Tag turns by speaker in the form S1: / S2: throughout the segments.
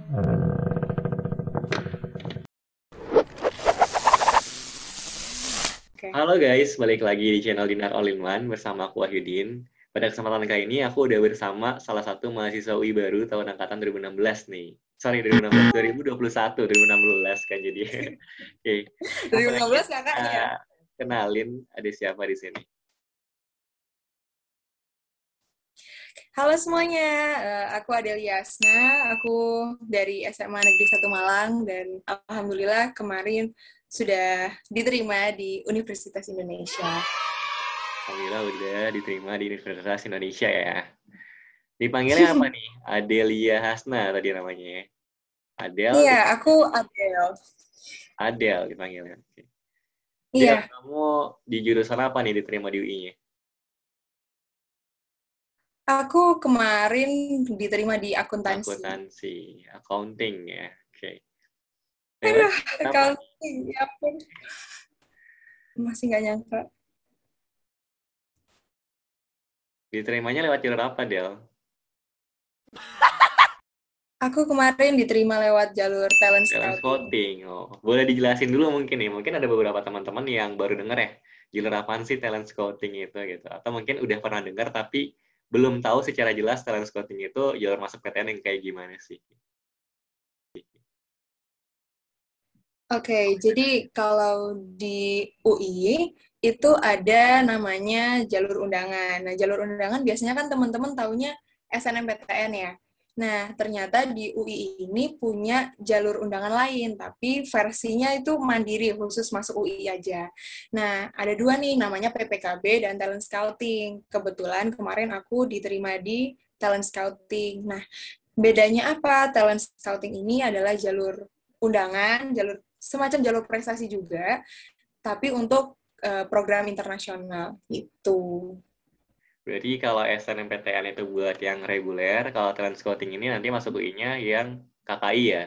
S1: Oke.
S2: Halo guys, balik lagi di channel Dinar All in One bersama aku Wahyudin. Pada kesempatan kali ini aku udah bersama salah satu mahasiswa UI baru tahun angkatan 2016 nih. Sorry, 2016, 2021, 2016 kan jadi. Oke, langsung aja
S1: 2015
S2: kita
S1: kakaknya.
S2: kenalin ada siapa di sini.
S1: Halo semuanya, aku Adelia Asna, aku dari SMA Negeri 1 Malang dan alhamdulillah kemarin sudah diterima di Universitas Indonesia.
S2: Alhamdulillah udah diterima di Universitas Indonesia ya. Dipanggilnya apa nih? Adelia Hasna tadi namanya ya. Adel,
S1: Iya, aku Adel.
S2: Adel dipanggilnya. Oke. Del,
S1: Iya,
S2: kamu di jurusan apa nih diterima di UI-nya?
S1: aku kemarin diterima di akuntansi.
S2: Akuntansi, accounting ya. Oke. Lewat
S1: Aduh,
S2: apa nih?
S1: accounting, ya ampun. Masih nggak nyangka.
S2: Diterimanya lewat jalur apa, Del?
S1: Aku kemarin diterima lewat jalur talent
S2: Talent
S1: scouting.
S2: scouting. Oh, boleh dijelasin dulu mungkin nih. Mungkin ada beberapa teman-teman yang baru dengar ya. Jalur apaan sih talent scouting itu gitu. Atau mungkin udah pernah dengar tapi belum tahu secara jelas talent scouting itu jalur masuk PTN yang kayak gimana sih.
S1: Oke, jadi kalau di UI itu ada namanya jalur undangan. Nah, jalur undangan biasanya kan teman-teman taunya SNMPTN ya. Nah, ternyata di UI ini punya jalur undangan lain, tapi versinya itu mandiri, khusus masuk UI aja. Nah, ada dua nih, namanya PPKB dan Talent Scouting. Kebetulan kemarin aku diterima di Talent Scouting. Nah, bedanya apa? Talent Scouting ini adalah jalur undangan, jalur semacam jalur prestasi juga, tapi untuk program internasional itu.
S2: Berarti kalau SNMPTN itu buat yang reguler, kalau talent scouting ini nanti masuk UI-nya yang KKI ya.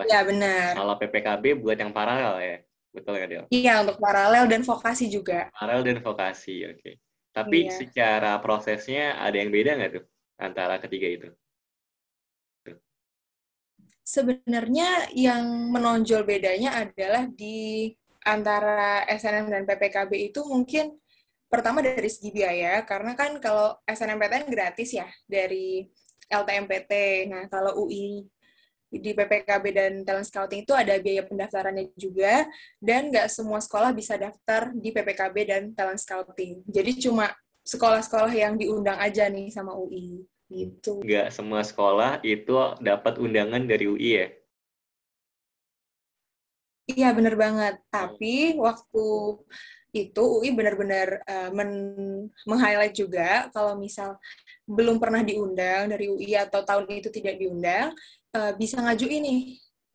S1: Ya benar.
S2: Kalau PPKB buat yang paralel ya. Betul nggak, Del?
S1: Iya, untuk paralel dan vokasi juga.
S2: Paralel dan vokasi, oke. Tapi
S1: Iya.
S2: secara prosesnya ada yang beda nggak tuh antara ketiga itu?
S1: Sebenarnya yang menonjol bedanya adalah di antara SNM dan PPKB itu mungkin pertama dari segi biaya, karena kan kalau SNMPTN gratis ya dari LTMPT. Nah, kalau UI di PPKB dan talent scouting itu ada biaya pendaftarannya juga, dan nggak semua sekolah bisa daftar di PPKB dan talent scouting. Jadi cuma sekolah-sekolah yang diundang aja nih sama UI gitu.
S2: Nggak semua sekolah itu dapat undangan dari UI ya?
S1: Iya bener banget.
S2: Oh,
S1: Tapi waktu itu UI benar-benar meng-highlight juga kalau misal belum pernah diundang dari UI atau tahun itu tidak diundang, bisa ngajuin nih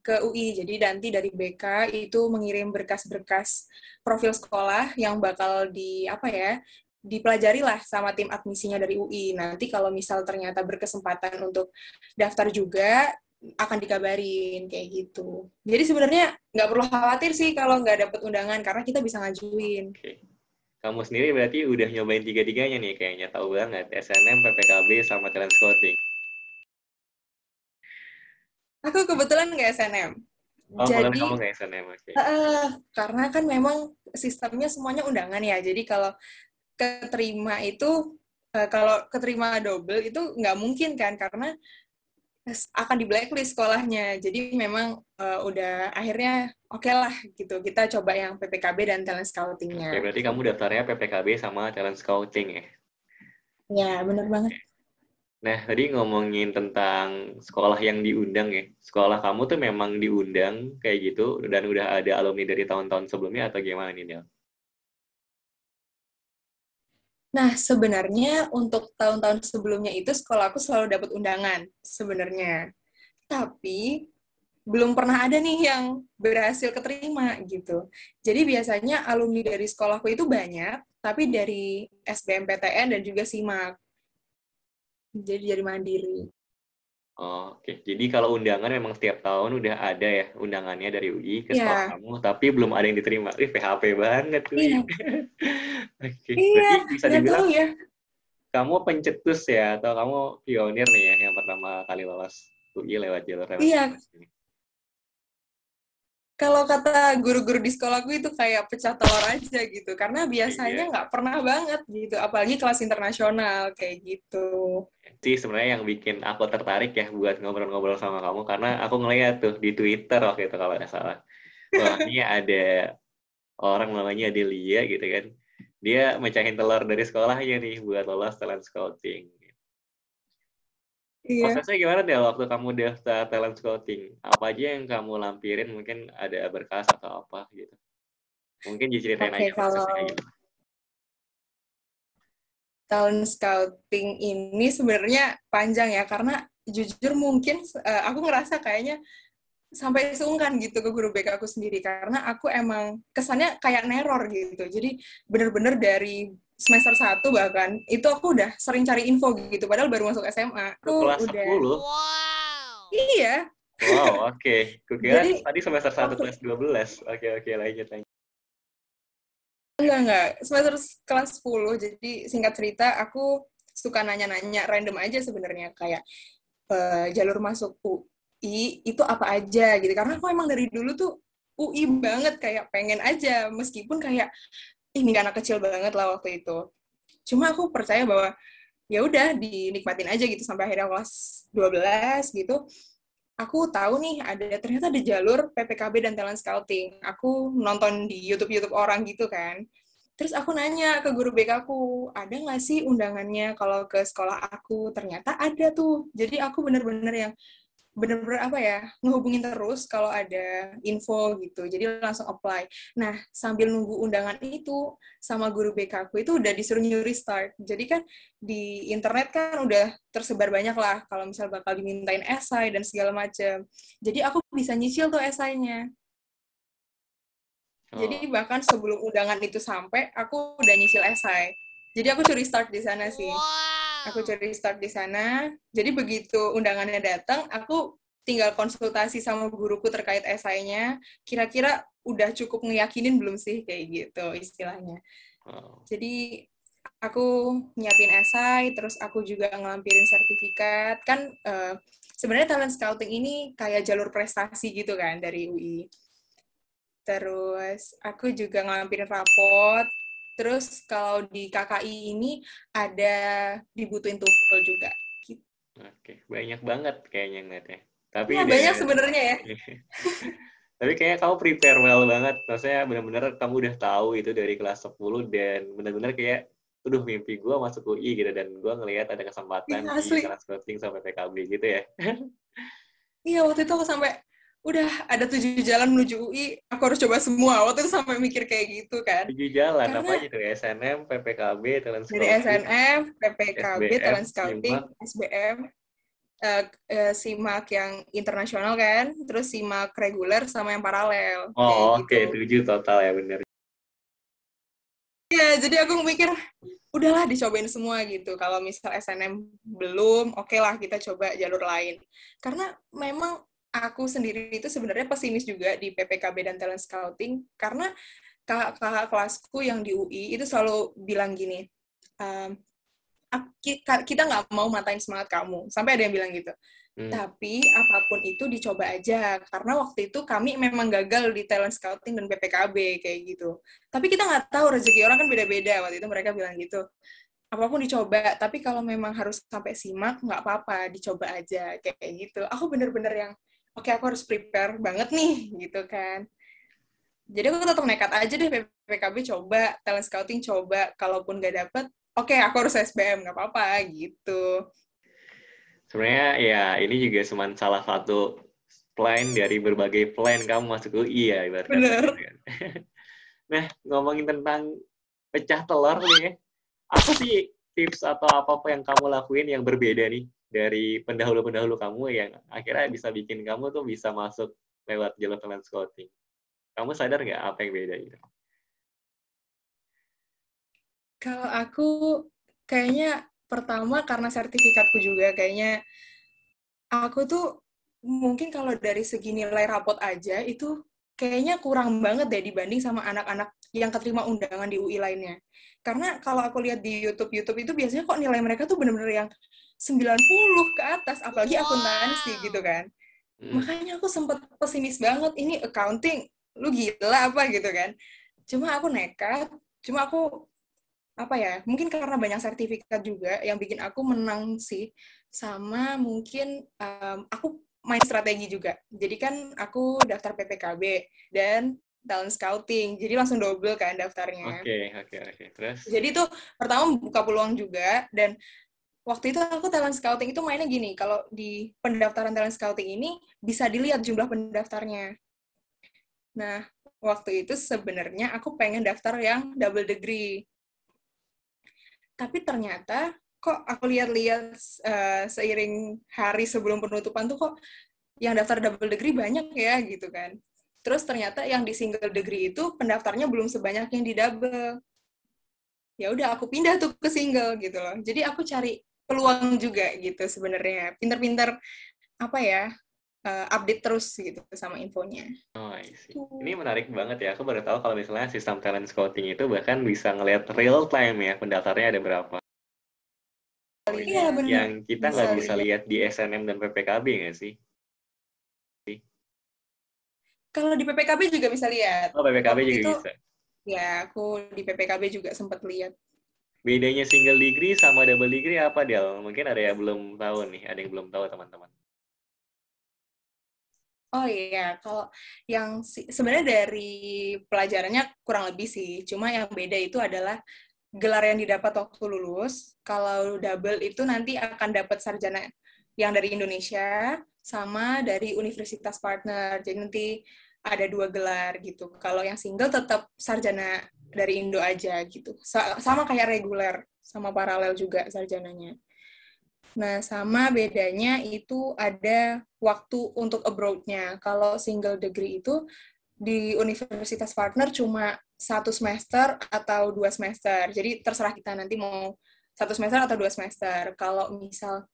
S1: ke UI. Jadi nanti dari BK itu mengirim berkas-berkas profil sekolah yang bakal di apa ya, dipelajari lah sama tim admisinya dari UI. Nanti kalau misal ternyata berkesempatan untuk daftar juga, akan dikabarin kayak gitu. Jadi sebenarnya nggak perlu khawatir sih kalau nggak dapet undangan karena kita bisa ngajuin.
S2: oke. Kamu sendiri berarti udah nyobain tiga-tiganya nih kayaknya. Tahu banget. SNM, PPKB, sama talent scouting.
S1: Aku kebetulan nggak SNM.
S2: Oh, malah kamu
S1: Jadi
S2: nggak SNM, oke.
S1: karena kan memang sistemnya semuanya undangan ya. Jadi kalau keterima itu kalau keterima double itu nggak mungkin kan karena akan di blacklist sekolahnya. Jadi memang udah akhirnya oke lah gitu. Kita coba yang PPKB dan talent
S2: Oke,
S1: scouting-nya.
S2: berarti kamu daftarnya PPKB sama talent scouting ya?
S1: Ya, bener banget.
S2: Nah, tadi ngomongin tentang sekolah yang diundang ya. Sekolah kamu tuh memang diundang kayak gitu dan udah ada alumni dari tahun-tahun sebelumnya atau gimana nih, Del?
S1: Nah, sebenarnya untuk tahun-tahun sebelumnya itu sekolah aku selalu dapat undangan sebenarnya. Tapi belum pernah ada nih yang berhasil keterima gitu. Jadi biasanya alumni dari sekolahku itu banyak, tapi dari SBMPTN dan juga SIMAK. Jadi mandiri.
S2: Oh, oke. Jadi kalau undangan memang setiap tahun udah ada ya undangannya dari UI ke sekolah
S1: Iya,
S2: kamu, tapi belum ada yang diterima. Ih, PHP banget UI.
S1: iya,
S2: Oke,
S1: iya,
S2: berarti bisa
S1: nggak tahu
S2: dibilang
S1: ya.
S2: kamu pencetus ya, atau kamu pionir nih ya, yang pertama kali lolos UI lewat jalur
S1: Iya,
S2: relasi ini?
S1: kalau kata guru-guru di sekolahku itu kayak pecah telur aja gitu, karena biasanya
S2: Iya.
S1: nggak pernah banget gitu, apalagi kelas internasional kayak gitu.
S2: Sih sebenarnya yang bikin aku tertarik ya buat ngobrol-ngobrol sama kamu, karena aku ngeliat tuh di Twitter waktu itu kalau nggak salah. Wah, ini ada orang namanya Delia gitu kan. Dia mecahin telur dari sekolahnya nih buat lolos talent scouting.
S1: Iya.
S2: Prosesnya gimana deh waktu kamu daftar talent scouting? Apa aja yang kamu lampirin? Mungkin ada berkas atau apa gitu. Mungkin diceritain
S1: Oke,
S2: aja prosesnya kayak
S1: kalau
S2: gitu.
S1: talent scouting ini sebenarnya panjang ya, karena jujur mungkin aku ngerasa kayaknya sampai sungkan gitu ke guru BK aku sendiri, karena aku emang kesannya kayak neror gitu. Jadi bener-bener dari semester 1 bahkan itu aku udah sering cari info gitu, padahal baru masuk SMA.
S2: Itu
S1: Aku
S2: kelas
S1: udah
S2: 10.
S1: iya.
S2: Wow, oke. Kukira
S1: Jadi
S2: tadi semester 1
S1: waktu
S2: kelas 12. Oke, oke, lanjut, lanjut.
S1: enggak semester kelas 10. Jadi singkat cerita aku suka nanya-nanya random aja sebenarnya, kayak jalur masuk UI itu apa aja gitu, karena aku emang dari dulu tuh UI banget, kayak pengen aja, meskipun kayak ini anak kecil banget lah waktu itu. Cuma aku percaya bahwa ya udah dinikmatin aja gitu sampai akhirnya kelas 12 gitu. Aku tahu nih ternyata ada jalur PPKB dan talent scouting. Aku nonton di YouTube orang gitu kan. Terus aku nanya ke guru BK aku, ada nggak sih undangannya kalau ke sekolah aku? Ternyata ada tuh. Jadi aku bener-bener yang bener-bener apa ya, ngehubungin terus kalau ada info gitu, jadi langsung apply. Nah, sambil nunggu undangan itu, sama guru BK aku itu udah disuruh new restart. Jadi kan di internet kan udah tersebar banyak lah kalau misal bakal dimintain esai dan segala macam. Jadi aku bisa nyicil tuh esainya.
S2: Oh,
S1: Jadi bahkan sebelum undangan itu sampai, aku udah nyicil esai. Jadi aku curi start di sana sih. Aku curi start di sana. Jadi begitu undangannya datang, aku tinggal konsultasi sama guruku terkait esainya. Kira-kira udah cukup ngeyakinin belum sih, kayak gitu istilahnya.
S2: oh.
S1: Jadi aku nyiapin esai, terus aku juga ngelampirin sertifikat. Kan sebenarnya talent scouting ini kayak jalur prestasi gitu kan dari UI. Terus aku juga ngelampirin raport. Terus kalau di KKI ini ada dibutuhin TOEFL juga. Gitu.
S2: Oke, banyak banget kayaknya ngeliatnya. Tapi
S1: Ya, banyak sebenarnya ya.
S2: tapi kayaknya kamu prepare well banget. Maksudnya benar-benar kamu udah tahu itu dari kelas 10 dan benar-benar kayak udah mimpi gue masuk UI gitu dan gue ngelihat ada kesempatan
S1: Iya,
S2: di
S1: asli.
S2: transporting sampai PKB gitu ya.
S1: Iya, waktu itu aku sampai, udah ada 7 jalan menuju UI, aku harus coba semua. Waktu itu sampai mikir kayak gitu kan.
S2: 7 jalan apa
S1: Karena
S2: aja tuh? SNM, PPKB, talent
S1: dari
S2: scouting,
S1: SNF, PPKB,
S2: SBM,
S1: talent scouting,
S2: SIMAK.
S1: SBM, SIMAK yang internasional kan, terus SIMAK reguler sama yang paralel, kayak
S2: Oh, oke,
S1: gitu.
S2: 7 total ya bener.
S1: Ya, jadi aku mikir, udahlah dicobain semua gitu. Kalau misal SNM belum, oke lah kita coba jalur lain. Karena memang aku sendiri itu sebenarnya pesimis juga di PPKB dan talent scouting, karena kakak kelasku yang di UI itu selalu bilang gini, ehm, kita nggak mau matain semangat kamu. Sampai ada yang bilang gitu.
S2: Hmm.
S1: Tapi apapun itu dicoba aja, karena waktu itu kami memang gagal di talent scouting dan PPKB kayak gitu. Tapi kita nggak tahu, rezeki orang kan beda-beda, waktu itu mereka bilang gitu. Apapun dicoba, tapi kalau memang harus sampai simak, nggak apa-apa, dicoba aja kayak gitu. Aku bener-bener yang, oke, aku harus prepare banget nih, gitu kan. Jadi aku tetap nekat aja deh, PPKB coba, talent scouting coba, kalaupun nggak dapet, oke, aku harus SBM, nggak apa-apa, gitu.
S2: Sebenarnya ya ini juga cuma salah satu plan dari berbagai plan kamu masuk UI ya ibarat kata gitu
S1: Bener.
S2: kan. Nah, ngomongin tentang pecah telur nih ya. Apa sih tips atau apa-apa yang kamu lakuin yang berbeda nih dari pendahulu-pendahulu kamu yang akhirnya bisa bikin kamu tuh bisa masuk lewat jalur talent scouting? Kamu sadar nggak apa yang beda gitu?
S1: Kalau aku kayaknya pertama karena sertifikatku juga, kayaknya aku tuh mungkin kalau dari segi nilai rapot aja itu kayaknya kurang banget deh dibanding sama anak-anak yang keterima undangan di UI lainnya. Karena kalau aku lihat di YouTube itu biasanya kok nilai mereka tuh bener-bener yang 90 ke atas, apalagi akuntansi gitu kan. Makanya aku sempat pesimis banget, ini accounting, lu gila apa gitu kan. Cuma aku nekat, cuma aku apa ya, mungkin karena banyak sertifikat juga yang bikin aku menang sih, sama mungkin aku main strategi juga. Jadi kan aku daftar PPKB dan talent scouting, jadi langsung double kan daftarnya.
S2: Oke. Terus?
S1: Jadi itu pertama buka peluang juga, dan waktu itu aku talent scouting itu mainnya gini, kalau di pendaftaran talent scouting ini bisa dilihat jumlah pendaftarnya. Nah, waktu itu sebenarnya aku pengen daftar yang double degree. Tapi ternyata kok aku lihat-lihat seiring hari sebelum penutupan tuh kok yang daftar double degree banyak ya gitu kan. Terus ternyata yang di single degree itu pendaftarnya belum sebanyak yang di double. Ya udah aku pindah tuh ke single gitu loh. Jadi aku cari peluang juga gitu sebenarnya. Pinter-pinter apa ya, update terus gitu sama infonya.
S2: Oh, I see. Ini menarik banget ya. Aku baru tahu kalau misalnya sistem talent scouting itu bahkan bisa ngelihat real time ya pendaftarnya ada berapa.
S1: Iya benar.
S2: Yang kita nggak bisa lihat di SNM dan PPKB nggak sih?
S1: Kalau di PPKB juga bisa lihat.
S2: Oh, PPKB
S1: Waktu
S2: juga
S1: itu
S2: bisa.
S1: ya aku di PPKB juga sempat lihat.
S2: Bedanya single degree sama double degree apa, Del? Mungkin ada yang belum tahu nih, ada yang belum tahu teman-teman.
S1: Oh iya, kalau yang sebenarnya dari pelajarannya kurang lebih sih. Cuma yang beda itu adalah gelar yang didapat waktu lulus. Kalau double itu nanti akan dapat sarjana yang dari Indonesia sama dari universitas partner. Jadi nanti ada 2 gelar gitu. Kalau yang single tetap sarjana dari Indo aja gitu. Sama kayak reguler, sama paralel juga sarjananya. Nah, sama bedanya itu ada waktu untuk abroad-nya. Kalau single degree itu di universitas partner cuma 1 semester atau 2 semester. Jadi terserah kita nanti mau 1 semester atau 2 semester. Kalau misal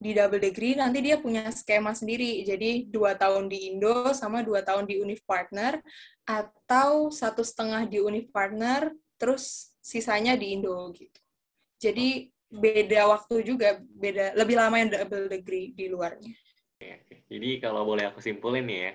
S1: di double degree nanti dia punya skema sendiri. Jadi 2 tahun di Indo sama 2 tahun di univ partner, atau 1,5 di univ partner, terus sisanya di Indo gitu. Jadi beda waktu juga, beda lebih lama yang double degree di luarnya.
S2: Oke. Jadi kalau boleh aku simpulin nih ya,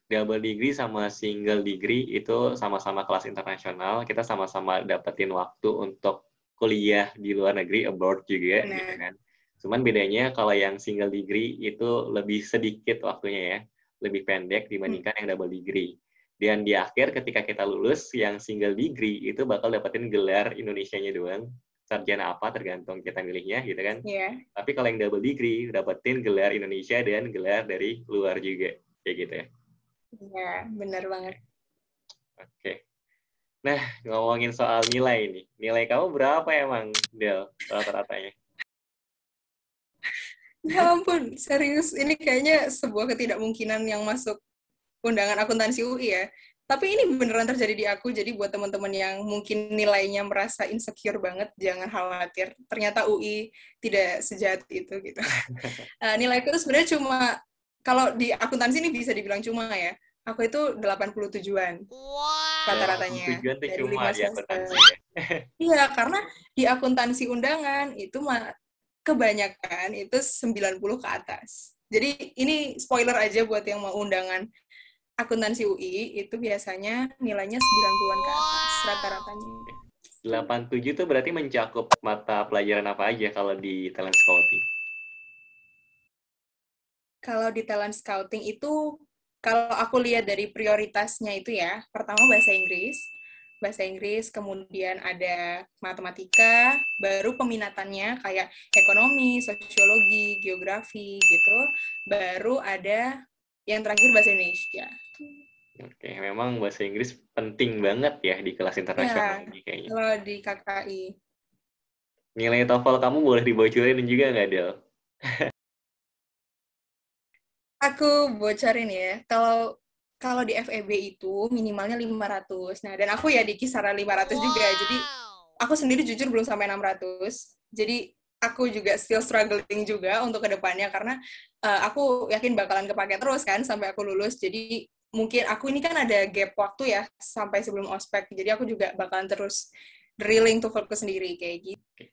S2: double degree sama single degree itu sama-sama kelas internasional, kita sama-sama dapetin waktu untuk kuliah di luar negeri, abroad juga, gitu kan. Cuman bedanya kalau yang single degree itu lebih sedikit waktunya ya, lebih pendek dibandingkan yang double degree. Dan di akhir ketika kita lulus, yang single degree itu bakal dapetin gelar Indonesianya doang, sarjana apa tergantung kita milihnya gitu kan.
S1: Yeah.
S2: Tapi kalau yang double degree dapetin gelar Indonesia dan gelar dari luar juga kayak gitu ya.
S1: Iya, benar banget.
S2: Oke. Nah, ngomongin soal nilai nih. Nilai kamu berapa emang, Del, rata-ratanya?
S1: Ya ampun, serius. Ini kayaknya sebuah ketidakmungkinan yang masuk undangan akuntansi UI ya. Tapi ini beneran terjadi di aku, jadi buat teman-teman yang mungkin nilainya merasa insecure banget, jangan khawatir. Ternyata UI tidak sejahat itu gitu. Nilaiku itu sebenarnya cuma, kalau di akuntansi ini bisa dibilang cuma ya, aku itu 87-an rata-ratanya
S2: 87 tuh
S1: dari
S2: cuma
S1: 5
S2: di
S1: semester.
S2: akuntansi ya.
S1: Iya, karena di akuntansi undangan itu kebanyakan itu 90 ke atas. Jadi ini spoiler aja buat yang mau undangan akuntansi UI, itu biasanya nilainya 90-an ke atas rata-ratanya.
S2: 87 tuh berarti mencakup mata pelajaran apa aja kalau di talent scouting?
S1: Kalau di talent scouting itu, kalau aku lihat dari prioritasnya itu ya, pertama bahasa Inggris, kemudian ada matematika, baru peminatannya kayak ekonomi, sosiologi, geografi gitu, baru ada yang terakhir bahasa Indonesia.
S2: Oke, memang bahasa Inggris penting banget ya di kelas internasional
S1: Ya,
S2: ini kayaknya.
S1: kalau di KKI.
S2: Nilai TOEFL kamu boleh dibocorin juga nggak, Del?
S1: Aku bocorin ya, kalau di FEB itu minimalnya 500. Nah, dan aku ya di kisaran 500 juga. Jadi aku sendiri jujur belum sampai 600. Jadi aku juga still struggling juga untuk kedepannya karena aku yakin bakalan kepake terus kan sampai aku lulus. Jadi mungkin aku ini kan ada gap waktu ya sampai sebelum ospek, jadi aku juga bakalan terus drilling TOEFL-ku sendiri kayak gitu.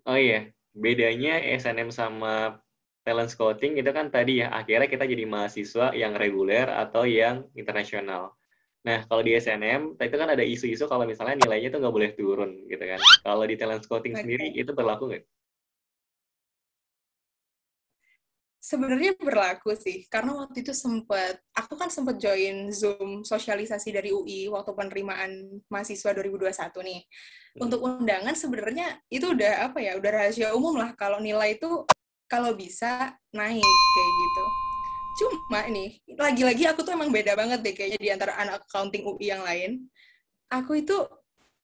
S2: Oh iya, bedanya SNM sama talent scouting itu kan tadi ya, akhirnya kita jadi mahasiswa yang reguler atau yang internasional. Nah, kalau di SNM, itu kan ada isu-isu kalau misalnya nilainya tuh nggak boleh turun, gitu kan. Kalau di talent scouting sendiri,
S1: Okay.
S2: itu berlaku nggak?
S1: Sebenarnya berlaku sih, karena waktu itu aku kan sempat join Zoom sosialisasi dari UI waktu penerimaan mahasiswa 2021 nih. Untuk undangan sebenarnya itu udah apa ya, udah rahasia umum lah kalau nilai itu kalau bisa naik kayak gitu. Cuma nih, lagi-lagi aku tuh emang beda banget deh kayaknya di antara anak accounting UI yang lain. Aku itu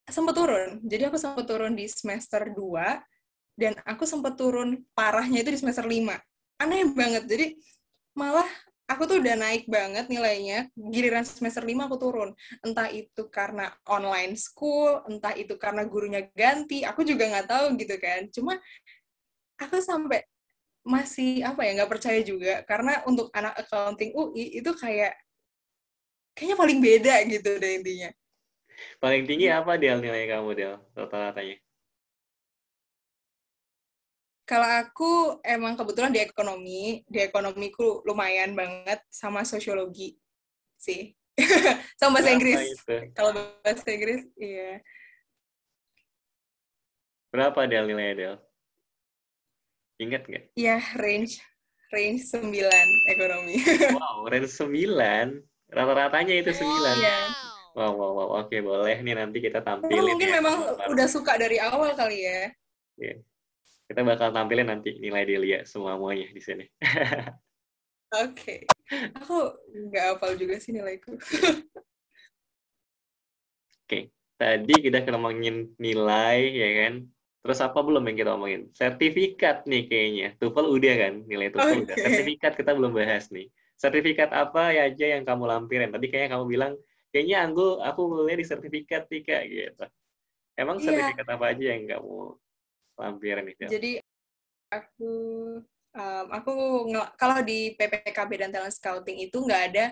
S1: sempat turun. Jadi aku sempat turun di semester 2 dan aku sempat turun parahnya itu di semester 5. Aneh banget. Jadi malah aku tuh udah naik banget nilainya, giliran semester 5 aku turun. Entah itu karena online school, entah itu karena gurunya ganti, aku juga nggak tahu gitu kan. Cuma aku sampai masih apa ya, nggak percaya juga. Karena untuk anak accounting UI itu kayaknya paling beda gitu deh intinya.
S2: Paling tinggi apa, Del, nilai kamu, Del, rata-ratanya?
S1: Kalau aku emang kebetulan di ekonomiku lumayan banget sama sosiologi sih. Sama bahasa
S2: Berapa
S1: Inggris.
S2: itu?
S1: Kalau bahasa Inggris, iya.
S2: Berapa, Del, nilainya, Del? Ingat nggak?
S1: Ya, range range 9 ekonomi.
S2: Wow, range 9. Rata-ratanya itu 9.
S1: Iya.
S2: Wow, wow, wow. Oke, boleh nih nanti kita
S1: Karena
S2: tampilin
S1: mungkin
S2: ya
S1: memang
S2: ntar.
S1: udah suka dari awal kali ya.
S2: Ya. Kita bakal tampilin nanti nilai Delia semuanya di sini.
S1: Oke. Aku nggak hafal juga sih nilaiku.
S2: Oke, tadi kita ngomongin nilai, ya kan? Terus apa belum yang kita omongin? Sertifikat nih kayaknya. TOEFL udah kan? Nilai TOEFL udah.
S1: Oke.
S2: Sertifikat kita belum bahas nih. Sertifikat apa ya aja yang kamu lampirin? Tadi kayaknya kamu bilang, kayaknya aku kuliah di sertifikat nih, Kak, gitu. Emang
S1: Iya.
S2: sertifikat apa aja yang kamu lampirin nih, Del?
S1: Jadi aku aku kalau di PPKB dan talent scouting itu nggak ada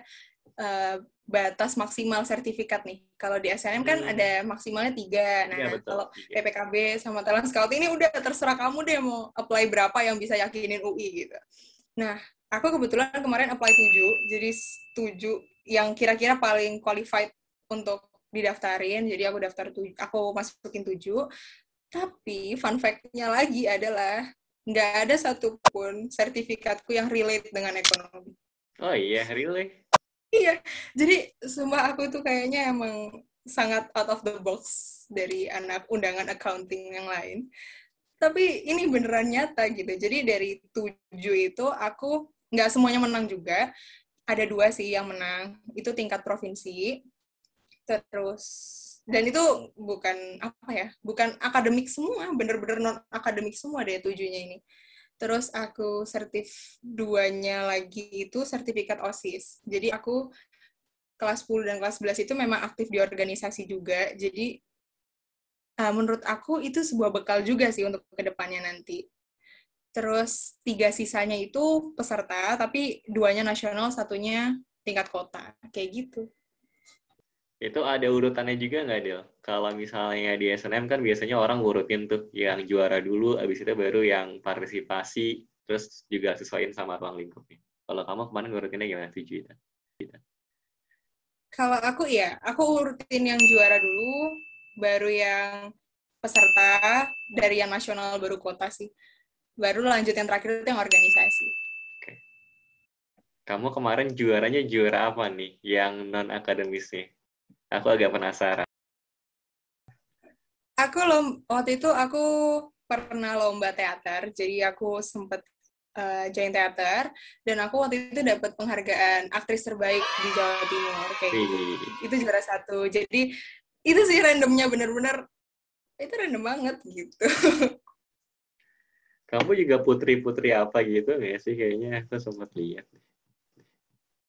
S1: batas maksimal sertifikat nih. Kalau di SNM kan
S2: Hmm,
S1: ada maksimalnya 3.
S2: iya
S1: Nah,
S2: betul.
S1: kalau
S2: Tiga.
S1: PPKB sama talent scouting ini udah terserah kamu deh mau apply berapa yang bisa yakinin UI gitu. Nah, aku kebetulan kemarin apply 7, jadi 7 yang kira-kira paling qualified untuk didaftarin. Jadi aku daftar 7, aku masukin 7. Tapi fun fact-nya lagi adalah nggak ada satupun sertifikatku yang relate dengan ekonomi.
S2: Oh iya, really?
S1: Iya, jadi sumpah aku tuh kayaknya emang sangat out of the box dari anak undangan accounting yang lain. Tapi ini beneran nyata gitu. Jadi dari 7 itu aku nggak semuanya menang juga. Ada 2 sih yang menang. Itu tingkat provinsi. Terus dan itu bukan apa ya, bukan akademik semua, bener-bener non akademik semua deh 7-nya ini. Terus aku sertif 2-nya lagi itu sertifikat OSIS. Jadi aku kelas 10 dan kelas 11 itu memang aktif di organisasi juga. Jadi menurut aku itu sebuah bekal juga sih untuk kedepannya nanti. Terus 3 sisanya itu peserta, tapi 2-nya nasional, 1-nya tingkat kota. Kayak gitu.
S2: Itu ada urutannya juga nggak, Del? Kalau misalnya di SNM kan biasanya orang ngurutin tuh yang juara dulu, abis itu baru yang partisipasi, terus juga sesuaiin sama ruang lingkupnya. Kalau kamu kemarin ngurutinnya gimana? 7 itu?
S1: Kalau aku ya, aku urutin yang juara dulu, baru yang peserta, dari yang nasional baru kota sih. Baru lanjut yang terakhir itu yang organisasi.
S2: Oke. Kamu kemarin juaranya juara apa nih? Yang non-akademisnya? Aku agak penasaran.
S1: Waktu itu aku pernah lomba teater, jadi aku sempet join teater, dan aku waktu itu dapat penghargaan aktris terbaik di Jawa Timur, kayak gitu.
S2: Wih,
S1: Itu juara 1. Jadi itu sih randomnya bener-bener, itu random banget gitu.
S2: kamu juga putri-putri apa gitu nggak sih? Kayaknya aku sempat lihat.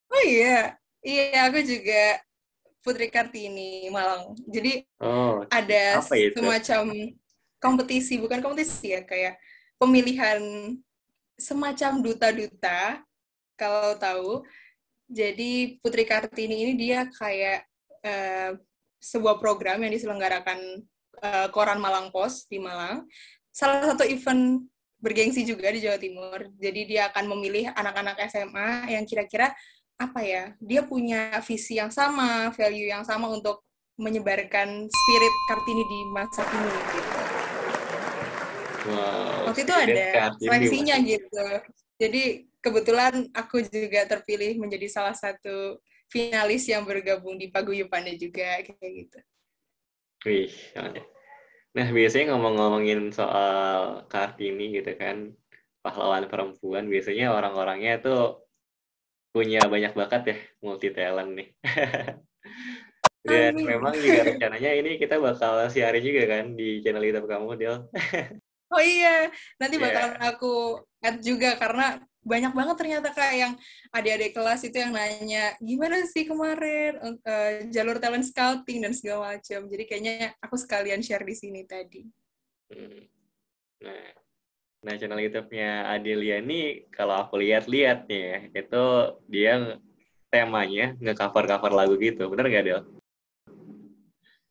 S1: Oh iya, iya aku juga Putri Kartini Malang. Jadi
S2: Oh,
S1: ada
S2: apa itu?
S1: semacam kompetisi, bukan kompetisi ya, kayak pemilihan semacam duta-duta, kalau tahu. Jadi Putri Kartini ini dia kayak sebuah program yang diselenggarakan Koran Malang Post di Malang. Salah satu event bergengsi juga di Jawa Timur. Jadi dia akan memilih anak-anak SMA yang kira-kira apa ya, dia punya visi yang sama, value yang sama untuk menyebarkan spirit Kartini di masa kini gitu.
S2: Wow,
S1: Waktu itu
S2: spirit
S1: ada
S2: Kartini
S1: seleksinya
S2: masih.
S1: gitu. Jadi kebetulan aku juga terpilih menjadi salah satu finalis yang bergabung di paguyubannya juga kayak gitu.
S2: Wih, soalnya. Nah, biasanya ngomong-ngomongin soal Kartini gitu kan, pahlawan perempuan, biasanya orang-orangnya tuh punya banyak bakat ya, multi talent nih. Dan
S1: Amin.
S2: memang juga rencananya ini kita bakal siarin juga kan di channel YouTube kamu, Del.
S1: Oh iya, nanti bakalan
S2: Ya,
S1: aku add juga karena banyak banget ternyata Kak yang adik-adik kelas itu yang nanya, gimana sih kemarin jalur talent scouting dan segala macam. Jadi kayaknya aku sekalian share di sini tadi.
S2: hmm. Nah, nah channel YouTube-nya Adelia ini kalau aku lihat-lihat nih ya, itu dia temanya nge-cover-cover lagu gitu, bener nggak, Del?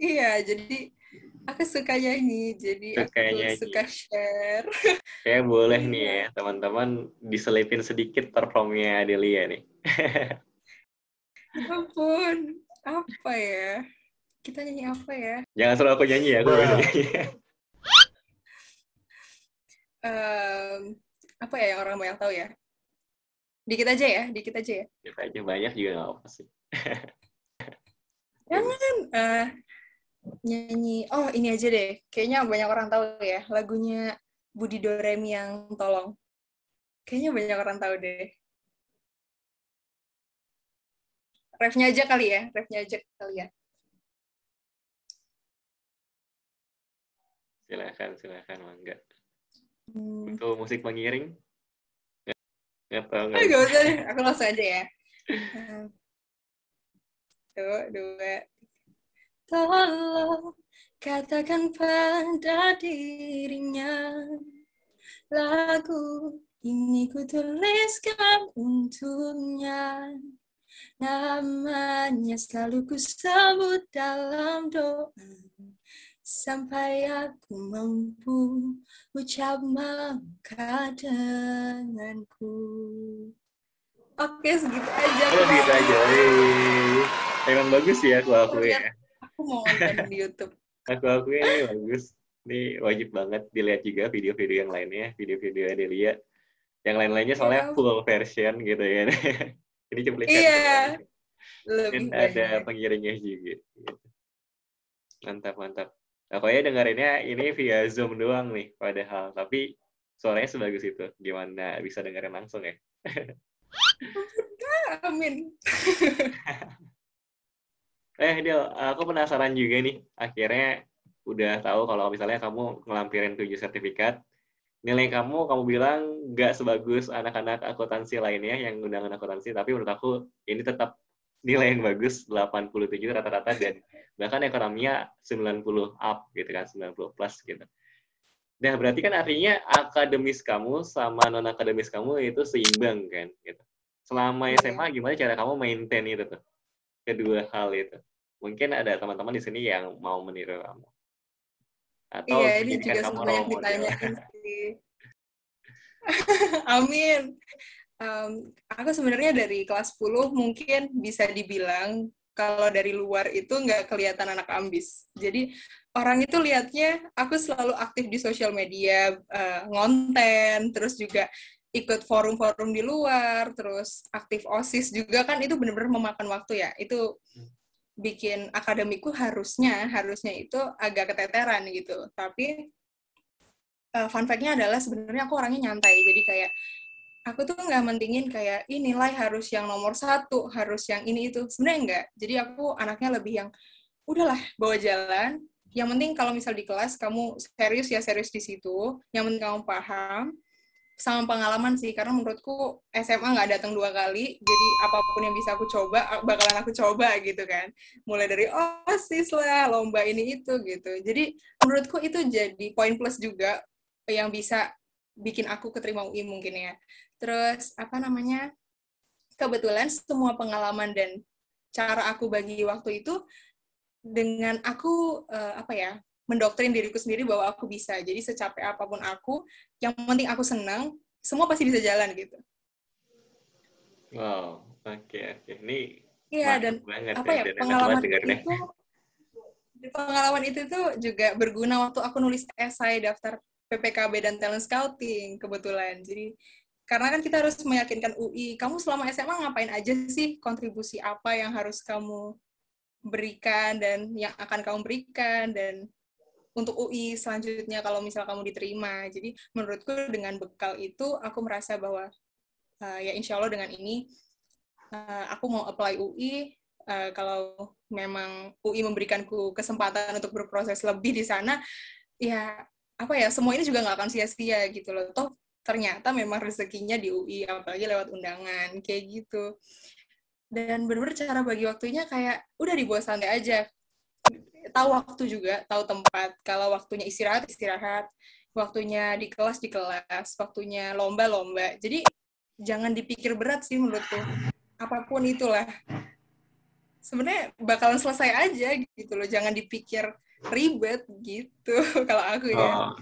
S1: Iya, jadi aku suka nyanyi, jadi
S2: Suka
S1: aku
S2: nyanyi.
S1: suka share.
S2: Kayak boleh nih
S1: Iya,
S2: ya, teman-teman diselipin sedikit performnya Adelia nih.
S1: ya ampun. Apa ya? Kita nyanyi apa ya?
S2: Jangan suruh aku nyanyi ya, aku gak bisa nyanyi.
S1: Em, apa ya yang orang banyak tahu ya? Dikit aja ya, dikit aja ya.
S2: Kita aja banyak juga gak apa sih.
S1: Jangan nyanyi. Oh, ini aja deh. Kayaknya banyak orang tahu ya. Lagunya Budi Doremi yang Tolong. Kayaknya banyak orang tahu deh. Refnya aja kali ya. Refnya aja kali ya.
S2: Silakan, silakan, Mangga.
S1: Hmm.
S2: Untuk musik pengiring, nggak tahu,
S1: Oh,
S2: nggak
S1: gak
S2: bisa.
S1: usah deh. Aku langsung aja ya. Satu, dua. Tolong katakan pada dirinya, lagu ini ku tuliskan untuknya. Namanya selalu ku sebut dalam doa, sampai aku mampu ucap maka denganku. Oke, segitu aja
S2: Oh, gitu
S1: Kak.
S2: aja. Emang bagus ya aku
S1: Lihat,
S2: ya.
S1: aku mau nonton di YouTube.
S2: Aku ini bagus. Ini wajib banget dilihat juga video-video yang lainnya, video-video Adelia. Yang lain-lainnya
S1: Ya
S2: soalnya
S1: ampun.
S2: full version gitu ya. Ini cuplikan
S1: Iya,
S2: doang. Dan
S1: lebih
S2: ada
S1: banyak.
S2: pengiringnya juga. Mantap, mantap. Nah, pokoknya dengerinnya ini via Zoom doang nih, padahal. Tapi suaranya sebagus itu. Gimana bisa dengerin langsung ya?
S1: Amin.
S2: Del, aku penasaran juga nih. Akhirnya udah tahu kalau misalnya kamu ngelampirin 7 sertifikat. Nilai kamu bilang nggak sebagus anak-anak akuntansi lainnya yang undangan akuntansi. Tapi menurut aku ini tetap nilai yang bagus, 87 rata-rata. Dan bahkan ekonominya 90 up gitu kan, 90 plus gitu. Nah, berarti kan artinya akademis kamu sama non-akademis kamu itu seimbang kan? Gitu. Selama SMA,
S1: Iya.
S2: gimana cara kamu maintain itu tuh? Kedua hal itu. Mungkin ada teman-teman di sini yang mau meniru kamu. Atau
S1: Iya, ini
S2: menjadikan
S1: juga
S2: kamu
S1: banyak
S2: role model.
S1: ditanyain sih. Amin. Aku sebenarnya dari kelas 10 mungkin bisa dibilang kalau dari luar itu nggak kelihatan anak ambis. Jadi orang itu lihatnya aku selalu aktif di sosial media, ngonten, terus juga ikut forum-forum di luar, terus aktif OSIS juga kan itu benar-benar memakan waktu ya. Itu bikin akademiku harusnya itu agak keteteran gitu. Tapi fun fact-nya adalah sebenarnya aku orangnya nyantai. Jadi kayak aku tuh nggak mentingin kayak nilai harus yang nomor satu, harus yang ini itu. Sebenarnya enggak. Jadi aku anaknya lebih yang udahlah bawa jalan. Yang penting kalau misal di kelas kamu serius ya serius di situ. Yang penting kamu paham sama pengalaman sih. Karena menurutku SMA nggak datang 2 kali. Jadi apapun yang bisa aku coba bakalan aku coba gitu kan. Mulai dari OSIS lah, lomba ini itu gitu. Jadi menurutku itu jadi poin plus juga yang bisa bikin aku keterima UI mungkin ya. Terus apa namanya? kebetulan semua pengalaman dan cara aku bagi waktu itu dengan aku mendoktrin diriku sendiri bahwa aku bisa. Jadi secapek apapun aku, yang penting aku senang, semua pasti bisa jalan gitu.
S2: Wow, oke. Ini
S1: Iya, dan
S2: mantap banget ya, dan enak banget dengarnya.
S1: Pengalaman itu tuh juga berguna waktu aku nulis esai daftar PPKB dan talent scouting kebetulan. Jadi karena kan kita harus meyakinkan UI, kamu selama SMA ngapain aja sih, kontribusi apa yang harus kamu berikan dan yang akan kamu berikan, dan untuk UI selanjutnya kalau misal kamu diterima. Jadi menurutku dengan bekal itu aku merasa bahwa ya insya Allah dengan ini aku mau apply UI. Kalau memang UI memberikanku kesempatan untuk berproses lebih di sana, ya semua ini juga nggak akan sia-sia gitu loh. Toh ternyata memang rezekinya di UI, apalagi lewat undangan kayak gitu. Dan benar-benar cara bagi waktunya kayak udah dibuat santai aja. Tahu waktu juga, tahu tempat. Kalau waktunya istirahat, istirahat. Waktunya di kelas, waktunya lomba. Jadi jangan dipikir berat sih menurutku. Apapun itulah. Sebenarnya bakalan selesai aja gitu loh. Jangan dipikir ribet gitu kalau aku ya.
S2: Oh.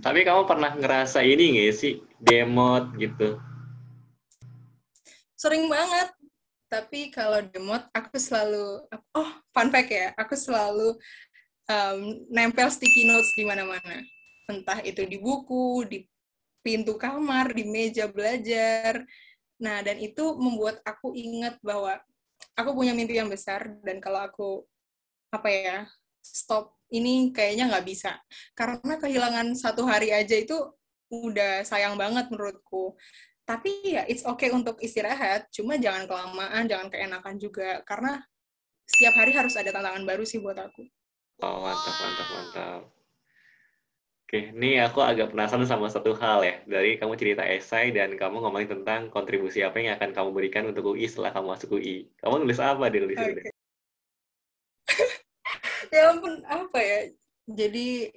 S2: Tapi kamu pernah ngerasa ini nggak sih, demot gitu?
S1: Sering banget. Tapi kalau demot, aku selalu, fun fact ya, aku selalu nempel sticky notes di mana-mana. Entah itu di buku, di pintu kamar, di meja belajar. Nah, dan itu membuat aku ingat bahwa aku punya mimpi yang besar, dan kalau aku, stop, ini kayaknya nggak bisa. Karena kehilangan satu hari aja itu udah sayang banget menurutku. Tapi ya it's okay untuk istirahat, cuma jangan kelamaan, jangan keenakan juga, karena setiap hari harus ada tantangan baru sih buat aku.
S2: Oh, mantap. Oke, ini aku agak penasaran sama satu hal ya. Dari kamu cerita esai dan kamu ngomongin tentang kontribusi apa yang akan kamu berikan untuk UI setelah kamu masuk UI. Kamu nulis apa di nulis itu?
S1: Okay. Ya ampun, jadi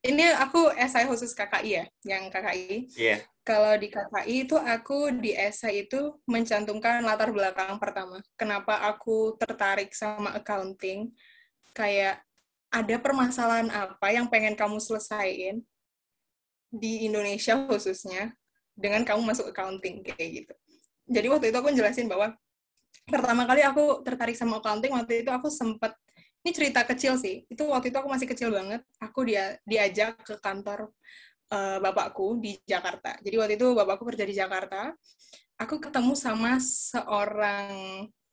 S1: ini aku esai khusus KKI ya, yang KKI.
S2: Iya.
S1: Kalau di KKI itu aku di esai itu mencantumkan latar belakang pertama. Kenapa aku tertarik sama accounting? Kayak ada permasalahan apa yang pengen kamu selesaiin di Indonesia khususnya dengan kamu masuk accounting kayak gitu. Jadi waktu itu aku jelasin bahwa pertama kali aku tertarik sama accounting, waktu itu aku sempat, ini cerita kecil sih, itu waktu itu aku masih kecil banget, aku diajak ke kantor bapakku di Jakarta. Jadi waktu itu bapakku kerja di Jakarta, aku ketemu sama seorang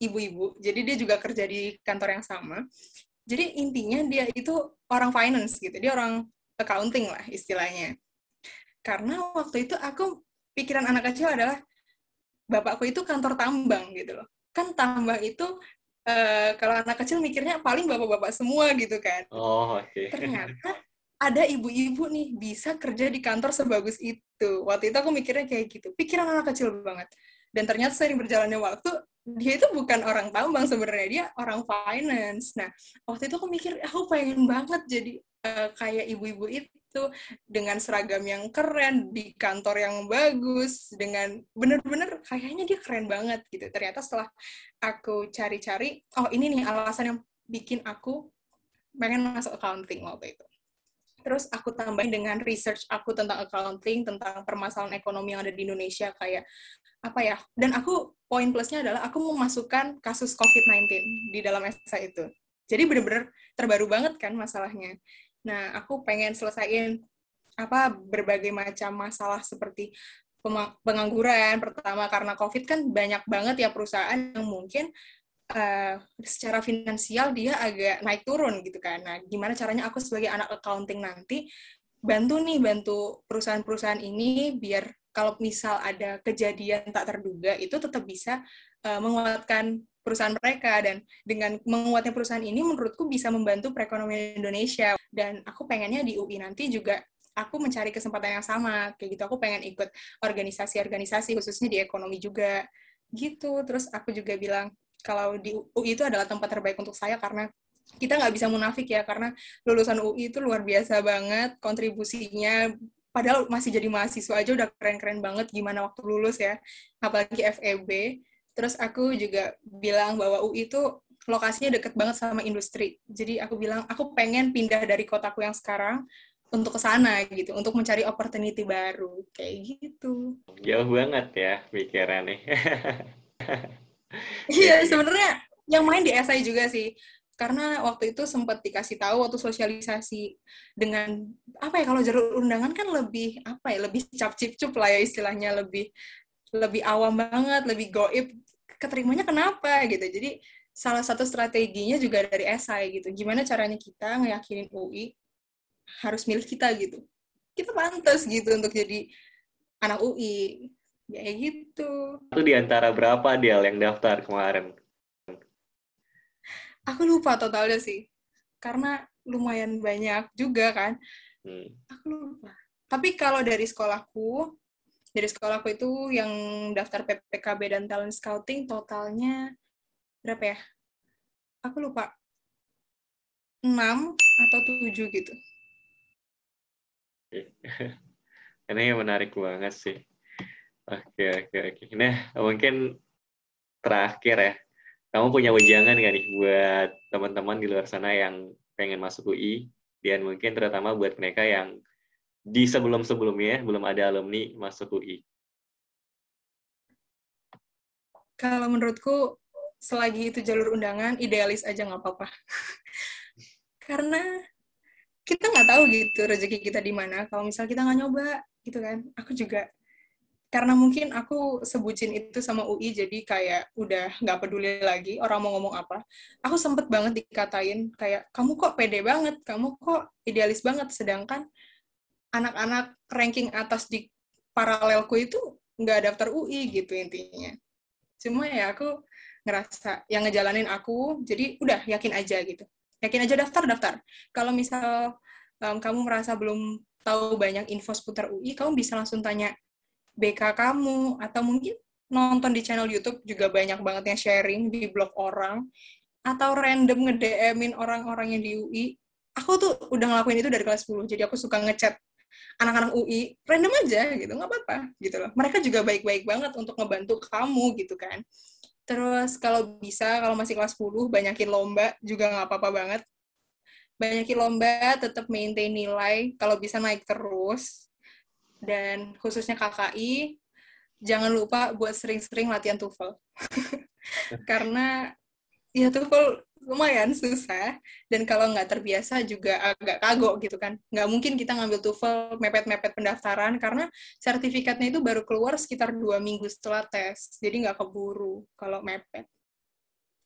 S1: ibu-ibu, jadi dia juga kerja di kantor yang sama. Jadi intinya dia itu orang finance gitu, dia orang accounting lah istilahnya. Karena waktu itu aku, pikiran anak kecil adalah bapakku itu kantor tambang gitu loh. Kan tambang itu kalau anak kecil mikirnya paling bapak-bapak semua gitu kan.
S2: Oh, oke.
S1: Ternyata ada ibu-ibu nih bisa kerja di kantor sebagus itu. Waktu itu aku mikirnya kayak gitu. Pikiran anak kecil banget. Dan ternyata sering berjalannya waktu, dia itu bukan orang tambang sebenarnya, dia orang finance. Nah, waktu itu aku mikir, aku pengen banget jadi kayak ibu-ibu itu, dengan seragam yang keren, di kantor yang bagus, dengan bener-bener kayaknya dia keren banget gitu. Ternyata setelah aku cari-cari, ini nih alasan yang bikin aku pengen masuk accounting waktu itu. Terus aku tambahin dengan research aku tentang accounting, tentang permasalahan ekonomi yang ada di Indonesia, kayak dan aku, poin plusnya adalah aku memasukkan kasus COVID-19 di dalam esai itu. Jadi benar-benar terbaru banget kan masalahnya. Nah, aku pengen selesaiin berbagai macam masalah seperti pengangguran. Pertama, karena COVID kan banyak banget ya perusahaan yang mungkin secara finansial dia agak naik turun gitu kan. Nah, gimana caranya aku sebagai anak accounting nanti bantu perusahaan-perusahaan ini biar kalau misal ada kejadian tak terduga itu tetap bisa menguatkan perusahaan mereka, dan dengan menguatnya perusahaan ini menurutku bisa membantu perekonomian Indonesia. Dan aku pengennya di UI nanti juga aku mencari kesempatan yang sama kayak gitu. Aku pengen ikut organisasi-organisasi khususnya di ekonomi juga gitu. Terus aku juga bilang kalau di UI itu adalah tempat terbaik untuk saya, karena kita nggak bisa munafik ya, karena lulusan UI itu luar biasa banget kontribusinya, padahal masih jadi mahasiswa aja udah keren-keren banget gimana waktu lulus ya, apalagi FEB. Terus aku juga bilang bahwa UI itu lokasinya deket banget sama industri. Jadi aku bilang, aku pengen pindah dari kotaku yang sekarang untuk ke sana gitu, untuk mencari opportunity baru. Kayak gitu.
S2: Jauh banget ya pikirannya.
S1: Iya,
S2: Jadi,
S1: sebenarnya yang main di SI juga sih. Karena waktu itu sempat dikasih tahu waktu sosialisasi dengan apa ya, kalau jalur undangan kan lebih apa ya, lebih cap cip cup lah ya istilahnya, lebih lebih awam banget, lebih goib. Keterimanya kenapa gitu. Jadi salah satu strateginya juga dari SI gitu. Gimana caranya kita ngeyakinin UI harus milih kita gitu. Kita pantas gitu untuk jadi anak UI. Kayak gitu.
S2: itu di antara berapa dia yang daftar kemarin?
S1: Aku lupa totalnya sih. Karena lumayan banyak juga kan.
S2: Hmm.
S1: Aku lupa. Tapi kalau dari sekolahku itu yang daftar PPKB dan talent scouting totalnya berapa ya? Aku lupa. 6 atau 7 gitu.
S2: Ini menarik banget sih. Oke, oke, oke. Nah, mungkin terakhir ya, kamu punya wejangan nggak nih buat teman-teman di luar sana yang pengen masuk UI, dan mungkin terutama buat mereka yang di sebelum-sebelumnya belum ada alumni masuk UI?
S1: Kalau menurutku, selagi itu jalur undangan, idealis aja nggak apa-apa. Karena kita nggak tahu gitu rezeki kita di mana. Kalau misal kita nggak nyoba, gitu kan. Aku juga, karena mungkin aku sebutin itu sama UI, jadi kayak udah nggak peduli lagi orang mau ngomong apa. Aku sempet banget dikatain, kayak, kamu kok pede banget, kamu kok idealis banget, sedangkan anak-anak ranking atas di paralelku itu nggak daftar UI gitu intinya. Cuma ya aku ngerasa yang ngejalanin aku, jadi udah yakin aja gitu. Yakin aja daftar. Kalau misal kamu merasa belum tahu banyak info seputar UI, kamu bisa langsung tanya BK kamu, atau mungkin nonton di channel YouTube juga banyak banget yang sharing di blog orang, atau random nge-DM-in orang-orang yang di UI. Aku tuh udah ngelakuin itu dari kelas 10, jadi aku suka ngechat anak-anak UI, random aja gitu, nggak apa-apa gitu loh. Mereka juga baik-baik banget untuk ngebantu kamu gitu kan. Terus kalau bisa, kalau masih kelas 10, banyakin lomba juga nggak apa-apa banget. Banyakin lomba, tetap maintain nilai, kalau bisa naik terus. Dan khususnya KKI, jangan lupa buat sering-sering latihan TOEFL. Karena ya TOEFL lumayan susah, dan kalau nggak terbiasa juga agak kagok gitu kan. Nggak mungkin kita ngambil TOEFL mepet-mepet pendaftaran, karena sertifikatnya itu baru keluar sekitar 2 minggu setelah tes, jadi nggak keburu kalau mepet.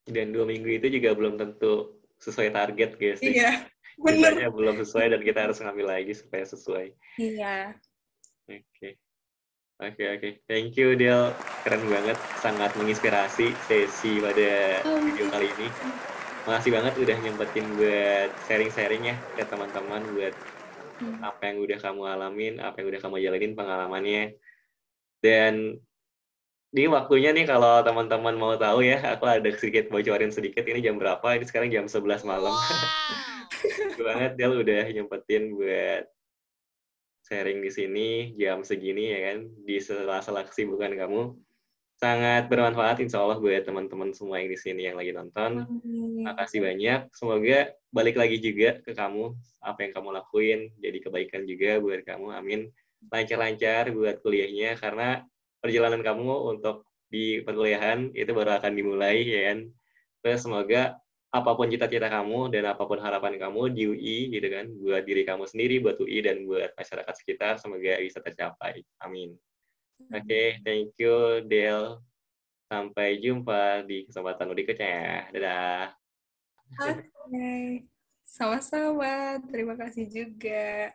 S2: Dan 2 minggu itu juga belum tentu sesuai target, guys sih.
S1: Iya, bener.
S2: Bisanya belum sesuai dan kita harus ngambil lagi supaya sesuai.
S1: Iya.
S2: Oke. Oke, oke. Thank you, Del. Keren banget. Sangat menginspirasi sesi pada video kali ini. Makasih banget udah nyempetin buat sharing-sharing ya ke teman-teman, buat apa yang udah kamu alamin, apa yang udah kamu jalanin pengalamannya. Dan di waktunya nih, kalau teman-teman mau tahu ya, aku ada sedikit bocorin sedikit. Ini jam berapa? Ini sekarang jam 11 malam. Terima banget, Del, udah nyempetin buat sharing di sini jam segini ya kan, di sela-sela kesibukan kamu. Sangat bermanfaat insya Allah buat teman-teman semua yang di sini yang lagi nonton. Makasih banyak. Semoga balik lagi juga ke kamu, apa yang kamu lakuin jadi kebaikan juga buat kamu. Amin. Lancar-lancar buat kuliahnya, karena perjalanan kamu untuk di perkuliahan itu baru akan dimulai ya kan. Terus semoga apapun cita-cita kamu dan apapun harapan kamu di UI gitu kan, buat diri kamu sendiri, buat UI, dan buat masyarakat sekitar, semoga bisa tercapai. Amin. Oke, thank you, Del. Sampai jumpa di kesempatan berikutnya. Dadah.
S1: Oke. Sama-sama. Terima kasih juga.